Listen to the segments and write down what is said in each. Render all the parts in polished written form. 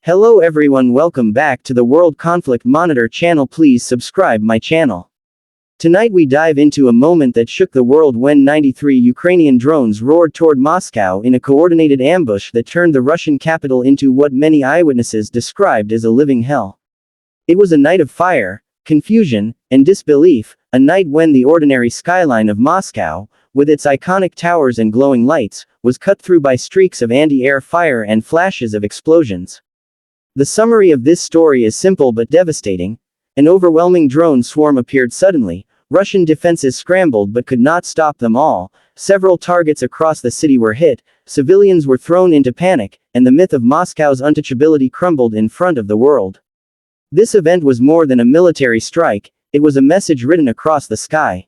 Hello everyone, welcome back to the World Conflict Monitor channel. Please subscribe my channel. Tonight we dive into a moment that shook the world when 93 Ukrainian drones roared toward Moscow in a coordinated ambush that turned the Russian capital into what many eyewitnesses described as a living hell. It was a night of fire, confusion, and disbelief, a night when the ordinary skyline of Moscow, with its iconic towers and glowing lights, was cut through by streaks of anti-air fire and flashes of explosions. The summary of this story is simple but devastating. An overwhelming drone swarm appeared suddenly. Russian defenses scrambled but could not stop them all. Several targets across the city were hit, civilians were thrown into panic, and the myth of Moscow's untouchability crumbled in front of the world. This event was more than a military strike, it was a message written across the sky.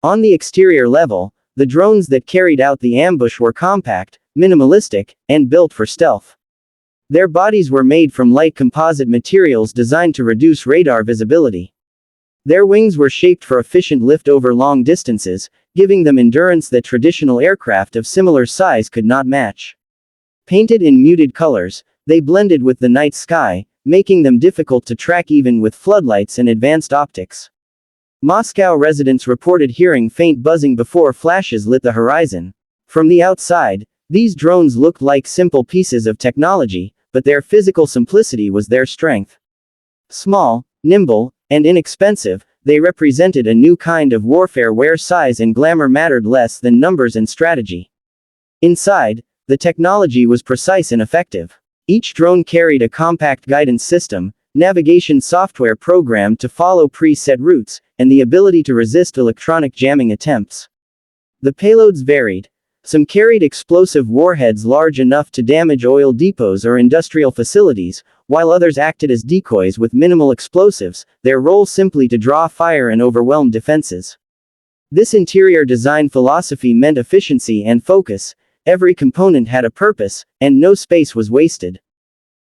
On the exterior level, the drones that carried out the ambush were compact, minimalistic, and built for stealth. Their bodies were made from light composite materials designed to reduce radar visibility. Their wings were shaped for efficient lift over long distances, giving them endurance that traditional aircraft of similar size could not match. Painted in muted colors, they blended with the night sky, making them difficult to track even with floodlights and advanced optics. Moscow residents reported hearing faint buzzing before flashes lit the horizon. From the outside, these drones looked like simple pieces of technology, but their physical simplicity was their strength. Small, nimble, and inexpensive, they represented a new kind of warfare where size and glamour mattered less than numbers and strategy. Inside, the technology was precise and effective. Each drone carried a compact guidance system, navigation software programmed to follow preset routes, and the ability to resist electronic jamming attempts. The payloads varied. Some carried explosive warheads large enough to damage oil depots or industrial facilities, while others acted as decoys with minimal explosives, their role simply to draw fire and overwhelm defenses. This interior design philosophy meant efficiency and focus. Every component had a purpose, and no space was wasted.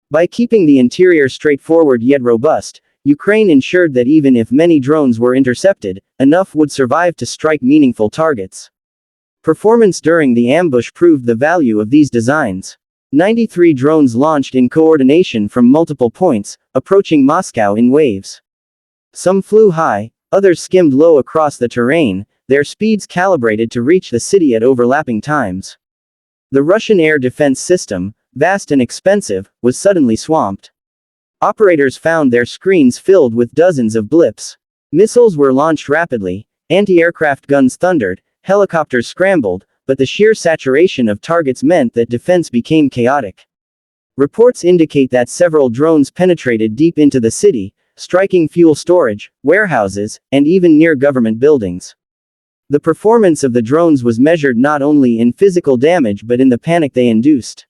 By keeping the interior straightforward yet robust, Ukraine ensured that even if many drones were intercepted, enough would survive to strike meaningful targets. Performance during the ambush proved the value of these designs. 93 drones launched in coordination from multiple points, approaching Moscow in waves. Some flew high, others skimmed low across the terrain, their speeds calibrated to reach the city at overlapping times. The Russian air defense system, vast and expensive, was suddenly swamped. Operators found their screens filled with dozens of blips. Missiles were launched rapidly, anti-aircraft guns thundered, helicopters scrambled, but the sheer saturation of targets meant that defense became chaotic. Reports indicate that several drones penetrated deep into the city, striking fuel storage, warehouses, and even near government buildings. The performance of the drones was measured not only in physical damage but in the panic they induced.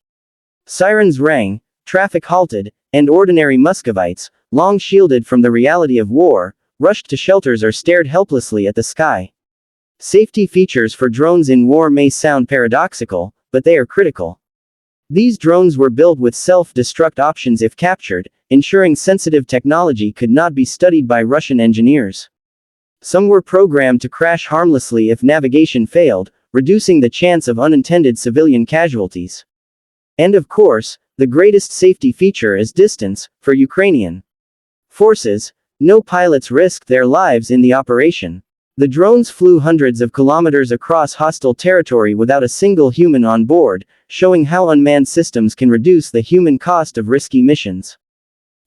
Sirens rang, traffic halted, and ordinary Muscovites, long shielded from the reality of war, rushed to shelters or stared helplessly at the sky. Safety features for drones in war may sound paradoxical, but they are critical. These drones were built with self-destruct options if captured, ensuring sensitive technology could not be studied by Russian engineers. Some were programmed to crash harmlessly if navigation failed, reducing the chance of unintended civilian casualties. And of course, the greatest safety feature is distance. For Ukrainian forces, no pilots risked their lives in the operation. The drones flew hundreds of kilometers across hostile territory without a single human on board, showing how unmanned systems can reduce the human cost of risky missions.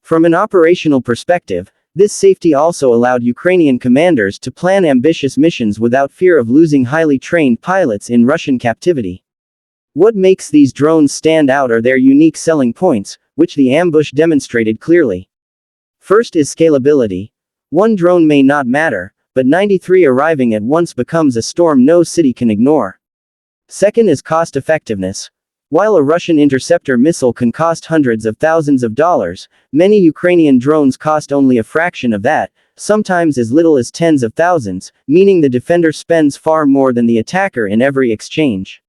From an operational perspective, this safety also allowed Ukrainian commanders to plan ambitious missions without fear of losing highly trained pilots in Russian captivity. What makes these drones stand out are their unique selling points, which the ambush demonstrated clearly. First is scalability. One drone may not matter, but 93 arriving at once becomes a storm no city can ignore. Second is cost-effectiveness. While a Russian interceptor missile can cost hundreds of thousands of dollars, many Ukrainian drones cost only a fraction of that, sometimes as little as tens of thousands, meaning the defender spends far more than the attacker in every exchange.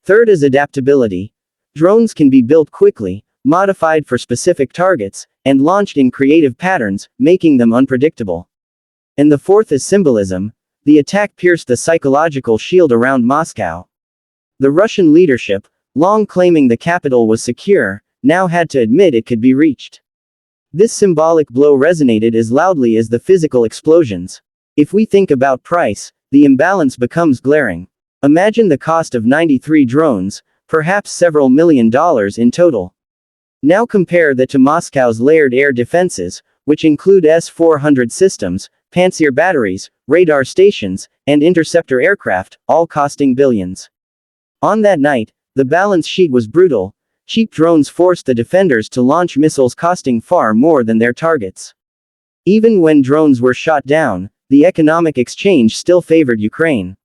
Third is adaptability. Drones can be built quickly, modified for specific targets, and launched in creative patterns, making them unpredictable. And the fourth is symbolism. The attack pierced the psychological shield around Moscow. The Russian leadership, long claiming the capital was secure, now had to admit it could be reached. This symbolic blow resonated as loudly as the physical explosions. If we think about price, the imbalance becomes glaring. Imagine the cost of 93 drones, perhaps several $1 million in total. Now compare that to Moscow's layered air defenses, which include S-400 systems, Pantsir batteries, radar stations, and interceptor aircraft, all costing billions. On that night, the balance sheet was brutal. Cheap drones forced the defenders to launch missiles costing far more than their targets. Even when drones were shot down, the economic exchange still favored Ukraine.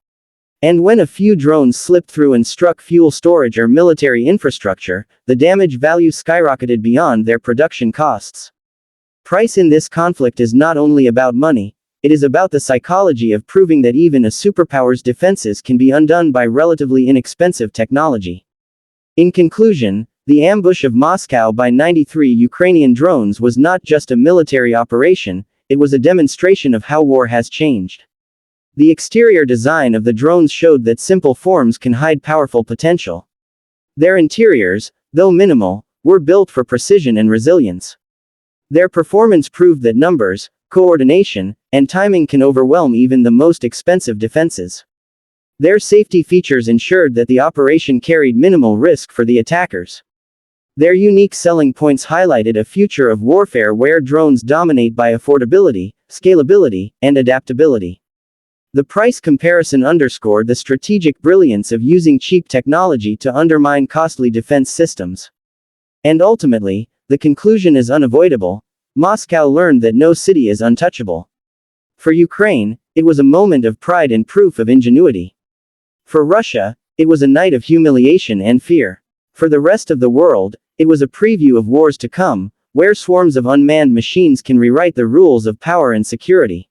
And when a few drones slipped through and struck fuel storage or military infrastructure, the damage value skyrocketed beyond their production costs. Price in this conflict is not only about money, it is about the psychology of proving that even a superpower's defenses can be undone by relatively inexpensive technology. In conclusion, the ambush of Moscow by 93 Ukrainian drones was not just a military operation, it was a demonstration of how war has changed. The exterior design of the drones showed that simple forms can hide powerful potential. Their interiors, though minimal, were built for precision and resilience. Their performance proved that numbers, coordination, and timing can overwhelm even the most expensive defenses. Their safety features ensured that the operation carried minimal risk for the attackers. Their unique selling points highlighted a future of warfare where drones dominate by affordability, scalability, and adaptability. The price comparison underscored the strategic brilliance of using cheap technology to undermine costly defense systems. And ultimately, the conclusion is unavoidable: Moscow learned that no city is untouchable. For Ukraine, it was a moment of pride and proof of ingenuity. For Russia, it was a night of humiliation and fear. For the rest of the world, it was a preview of wars to come, where swarms of unmanned machines can rewrite the rules of power and security.